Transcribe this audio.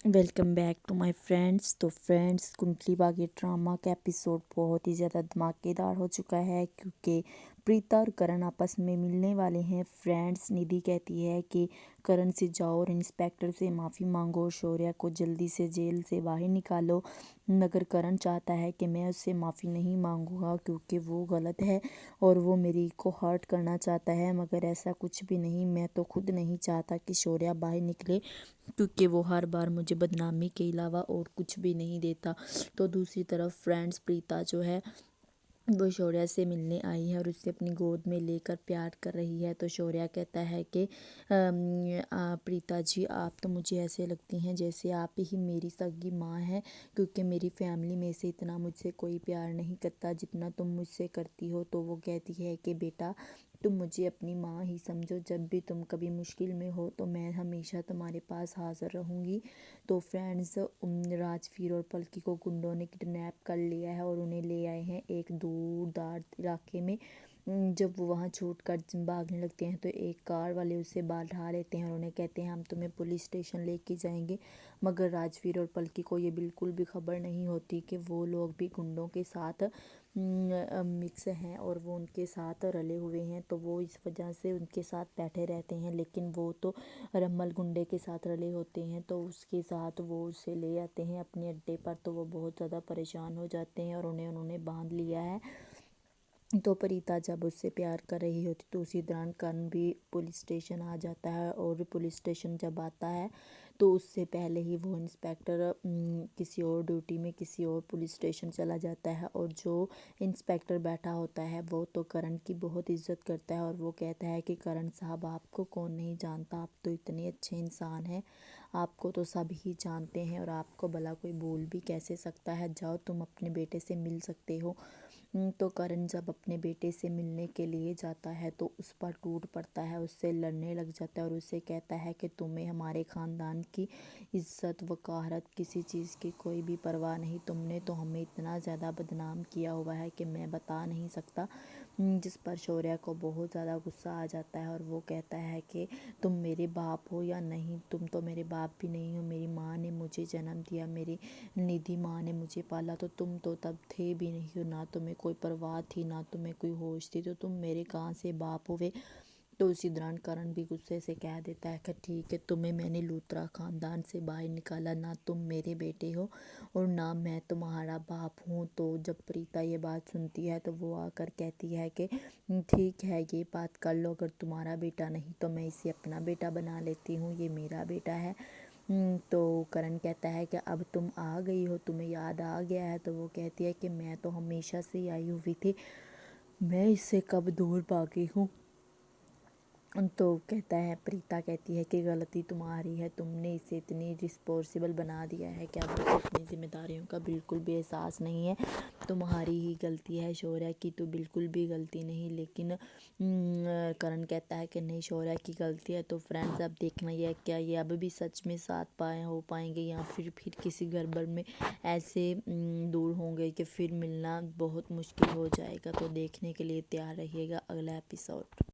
Welcome back to my friends. तो friends, Kundali बागी drama का एपिसोड बहुत ही ज़्यादा धमाकेदार हो चुका है क्योंकि प्रीता और करण आपस में मिलने वाले हैं। फ्रेंड्स, निधि कहती है कि करण से जाओ और इंस्पेक्टर से माफ़ी मांगो और शौर्य को जल्दी से जेल से बाहर निकालो, मगर करण चाहता है कि मैं उससे माफ़ी नहीं मांगूंगा क्योंकि वो गलत है और वो मेरी को हर्ट करना चाहता है। मगर ऐसा कुछ भी नहीं, मैं तो खुद नहीं चाहता कि शौर्य बाहर निकले क्योंकि वो हर बार मुझे बदनामी के अलावा और कुछ भी नहीं देता। तो दूसरी तरफ फ्रेंड्स, प्रीता जो है वो शौर्य से मिलने आई है और उसे अपनी गोद में लेकर प्यार कर रही है। तो शौर्य कहता है कि प्रीता जी, आप तो मुझे ऐसे लगती हैं जैसे आप ही मेरी सगी माँ हैं, क्योंकि मेरी फैमिली में से इतना मुझसे कोई प्यार नहीं करता जितना तुम मुझसे करती हो। तो वो कहती है कि बेटा, तुम मुझे अपनी माँ ही समझो, जब भी तुम कभी मुश्किल में हो तो मैं हमेशा तुम्हारे पास हाज़िर रहूँगी। तो फ्रेंड्स, राजवीर और पलकी को गुंडों ने किडनैप कर लिया है और उन्हें ले आए हैं एक दूर दराज इलाके में। जब वो वहाँ छूट कर भागने लगते हैं तो एक कार वाले उसे बैठा लेते हैं और उन्हें कहते हैं हम तुम्हें पुलिस स्टेशन लेके जाएंगे। मगर राजवीर और पलकी को ये बिल्कुल भी खबर नहीं होती कि वो लोग भी गुंडों के साथ मिक्स हैं और वो उनके साथ रले हुए हैं। तो वो इस वजह से उनके साथ बैठे रहते हैं, लेकिन वो तो रम्मल गुंडे के साथ रले होते हैं। तो उसके साथ वो उसे ले आते हैं अपने अड्डे पर। तो वो बहुत ज़्यादा परेशान हो जाते हैं और उन्होंने बांध लिया है। तो प्रीता जब उससे प्यार कर रही होती तो उसी दौरान करण भी पुलिस स्टेशन आ जाता है और पुलिस स्टेशन जब आता है तो उससे पहले ही वो इंस्पेक्टर किसी और ड्यूटी में किसी और पुलिस स्टेशन चला जाता है। और जो इंस्पेक्टर बैठा होता है वो तो करण की बहुत इज्जत करता है और वो कहता है कि करण साहब, आपको कौन नहीं जानता, आप तो इतने अच्छे इंसान हैं, आपको तो सब ही जानते हैं और आपको भला कोई भूल भी कैसे सकता है। जाओ, तुम अपने बेटे से मिल सकते हो। तो करण जब अपने बेटे से मिलने के लिए जाता है तो उस पर टूट पड़ता है, उससे लड़ने लग जाता है और उससे कहता है कि तुम्हें हमारे ख़ानदान की इज्जत वक़ारत किसी चीज़ की कोई भी परवाह नहीं, तुमने तो हमें इतना ज़्यादा बदनाम किया हुआ है कि मैं बता नहीं सकता। जिस पर शौर्य को बहुत ज़्यादा गुस्सा आ जाता है और वो कहता है कि तुम मेरे बाप हो या नहीं, तुम तो मेरे बाप भी नहीं हो, मेरी माँ ने मुझे जन्म दिया, मेरी निधि माँ ने मुझे पाला, तो तुम तो तब थे भी नहीं हो, ना तुम्हें कोई परवाह थी ना तुम्हें कोई होश थी, तो तुम मेरे कहाँ से बाप हुए। तो उसी दौरान करण भी गुस्से से कह देता है कि ठीक है, तुम्हें मैंने लूथरा ख़ानदान से बाहर निकाला, ना तुम मेरे बेटे हो और ना मैं तुम्हारा बाप हूँ। तो जब प्रीता ये बात सुनती है तो वो आकर कहती है कि ठीक है, ये बात कर लो, अगर तुम्हारा बेटा नहीं तो मैं इसे अपना बेटा बना लेती हूँ, ये मेरा बेटा है। तो करण कहता है कि अब तुम आ गई हो, तुम्हें याद आ गया है। तो वो कहती है कि मैं तो हमेशा से ही आई हुई थी, मैं इससे कब दूर भागी हूँ। तो कहता है, प्रीता कहती है कि गलती तुम्हारी है, तुमने इसे इतनी रिस्पॉन्सिबल बना दिया है कि अब उसे अपनी जिम्मेदारियों का बिल्कुल भी एहसास नहीं है, तुम्हारी ही गलती है, शौर्य की तो बिल्कुल भी गलती नहीं। लेकिन करण कहता है कि नहीं, शौर्य की गलती है। तो फ्रेंड्स, अब देखना ये क्या ये अब भी सच में साथ हो पाएंगे या फिर किसी गड़बड़ में ऐसे दूर होंगे कि फिर मिलना बहुत मुश्किल हो जाएगा। तो देखने के लिए तैयार रहिएगा अगला एपिसोड।